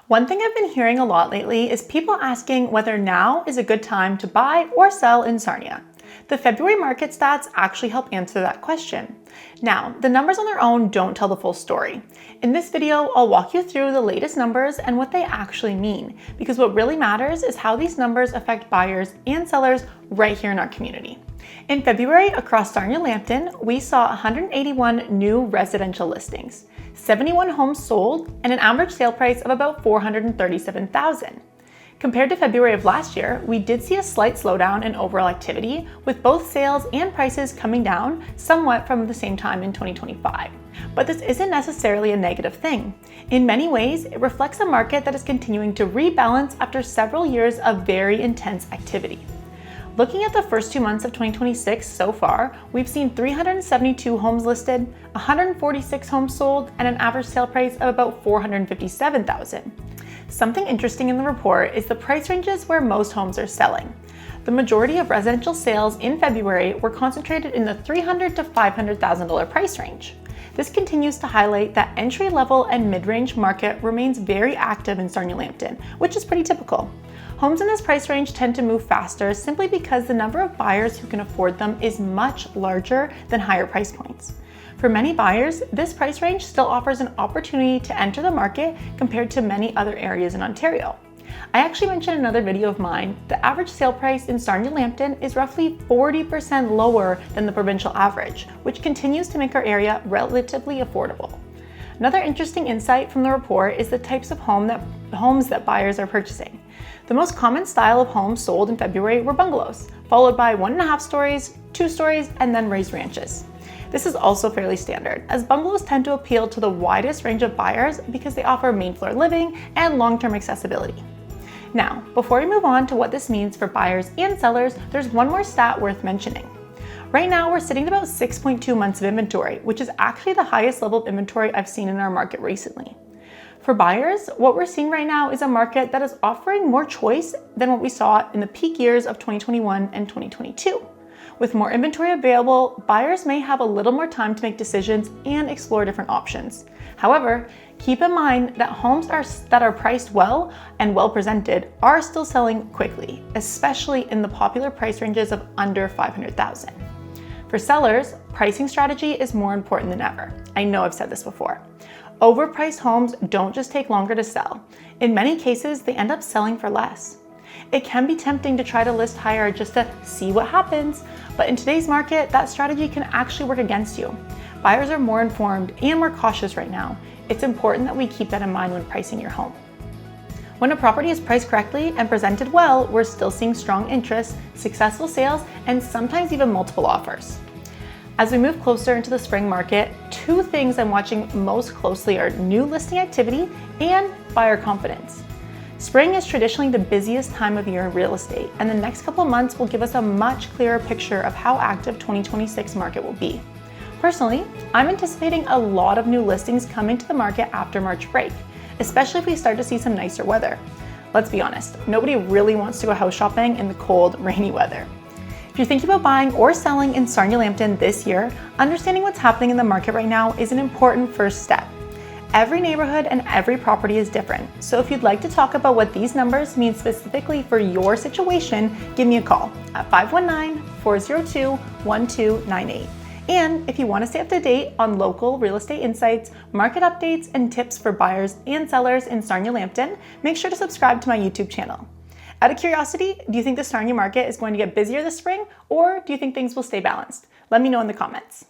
One thing I've been hearing a lot lately is people asking whether now is a good time to buy or sell in Sarnia. The February market stats actually help answer that question. Now, the numbers on their own don't tell the full story. In this video, I'll walk you through the latest numbers and what they actually mean, because what really matters is how these numbers affect buyers and sellers right here in our community. In February, across Sarnia Lambton, we saw 181 new residential listings, 71 homes sold, and an average sale price of about $437,000. Compared to February of last year, we did see a slight slowdown in overall activity, with both sales and prices coming down somewhat from the same time in 2025. But this isn't necessarily a negative thing. In many ways, it reflects a market that is continuing to rebalance after several years of very intense activity. Looking at the first 2 months of 2026 so far, we've seen 372 homes listed, 146 homes sold, and an average sale price of about $457,000. Something interesting in the report is the price ranges where most homes are selling. The majority of residential sales in February were concentrated in the $300,000 to $500,000 price range. This continues to highlight that entry-level and mid-range market remains very active in Sarnia Lambton, which is pretty typical. Homes in this price range tend to move faster simply because the number of buyers who can afford them is much larger than higher price points. For many buyers, this price range still offers an opportunity to enter the market compared to many other areas in Ontario. I actually mentioned in another video of mine, the average sale price in Sarnia Lambton is roughly 40% lower than the provincial average, which continues to make our area relatively affordable. Another interesting insight from the report is the types of homes that buyers are purchasing. The most common style of homes sold in February were bungalows, followed by 1.5 stories, 2 stories, and then raised ranches. This is also fairly standard, as bungalows tend to appeal to the widest range of buyers because they offer main floor living and long-term accessibility. Now, before we move on to what this means for buyers and sellers, there's one more stat worth mentioning. Right now, we're sitting at about 6.2 months of inventory, which is actually the highest level of inventory I've seen in our market recently. For buyers, what we're seeing right now is a market that is offering more choice than what we saw in the peak years of 2021 and 2022. With more inventory available, buyers may have a little more time to make decisions and explore different options. However, keep in mind that homes that are priced well and well presented are still selling quickly, especially in the popular price ranges of under $500,000. For sellers, pricing strategy is more important than ever. I know I've said this before. Overpriced homes don't just take longer to sell. In many cases, they end up selling for less. It can be tempting to try to list higher just to see what happens, but in today's market, that strategy can actually work against you. Buyers are more informed and more cautious right now. It's important that we keep that in mind when pricing your home. When a property is priced correctly and presented well, we're still seeing strong interest, successful sales, and sometimes even multiple offers. As we move closer into the spring market, 2 things I'm watching most closely are new listing activity and buyer confidence. Spring is traditionally the busiest time of year in real estate, and the next couple of months will give us a much clearer picture of how active 2026 market will be. Personally, I'm anticipating a lot of new listings coming to the market after March break, especially if we start to see some nicer weather. Let's be honest, nobody really wants to go house shopping in the cold, rainy weather. If you're thinking about buying or selling in Sarnia Lambton this year, understanding what's happening in the market right now is an important first step. Every neighborhood and every property is different, so if you'd like to talk about what these numbers mean specifically for your situation, give me a call at 519-402-1298. And if you want to stay up to date on local real estate insights, market updates, and tips for buyers and sellers in Sarnia Lambton, make sure to subscribe to my YouTube channel. Out of curiosity, do you think the Sarnia market is going to get busier this spring, or do you think things will stay balanced? Let me know in the comments.